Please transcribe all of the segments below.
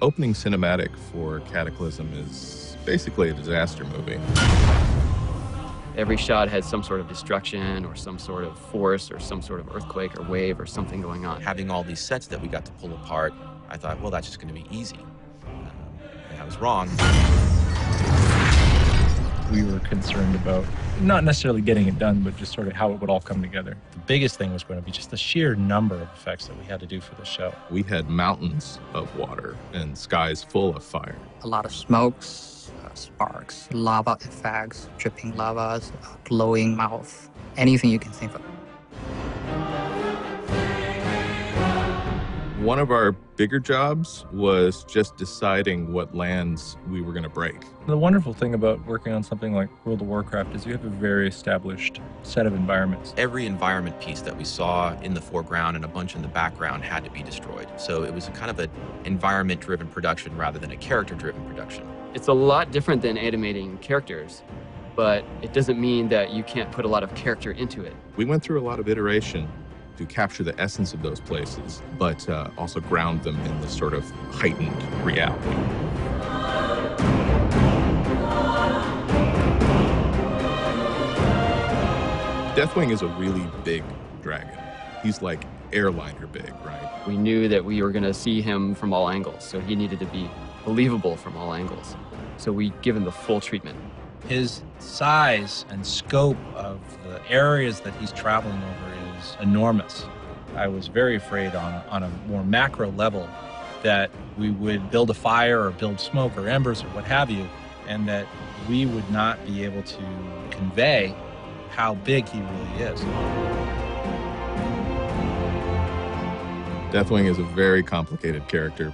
Opening cinematic for Cataclysm is basically a disaster movie. Every shot had some sort of destruction or some sort of force or some sort of earthquake or wave or something going on. Having all these sets that we got to pull apart, I thought, well, that's just going to be easy. And I was wrong. We were concerned about not necessarily getting it done, but just sort of how it would all come together. The biggest thing was going to be just the sheer number of effects that we had to do for the show. We had mountains of water and skies full of fire. A lot of smokes, sparks, lava effects, dripping lavas, glowing mouth, anything you can think of. One of our bigger jobs was just deciding what lands we were going to break. The wonderful thing about working on something like World of Warcraft is you have a very established set of environments. Every environment piece that we saw in the foreground and a bunch in the background had to be destroyed. So it was a kind of an environment-driven production rather than a character-driven production. It's a lot different than animating characters, but it doesn't mean that you can't put a lot of character into it. We went through a lot of iteration to capture the essence of those places, but also ground them in this sort of heightened reality. Deathwing is a really big dragon. He's like airliner big, right? We knew that we were going to see him from all angles, so he needed to be believable from all angles. So we give him the full treatment. His size and scope of the areas that he's traveling over is enormous. I was very afraid on a more macro level that we would build a fire or build smoke or embers or what have you, and that we would not be able to convey how big he really is. Deathwing is a very complicated character,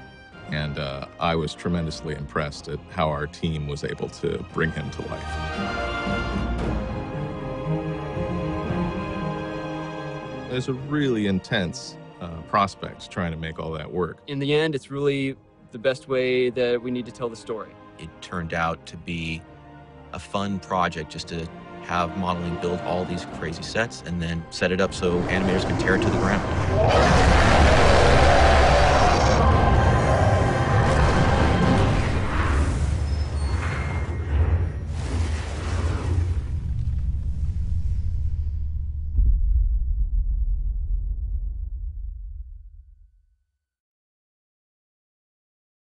and I was tremendously impressed at how our team was able to bring him to life. There's a really intense prospect trying to make all that work. In the end, it's really the best way that we need to tell the story. It turned out to be a fun project just to have modeling build all these crazy sets and then set it up so animators can tear it to the ground.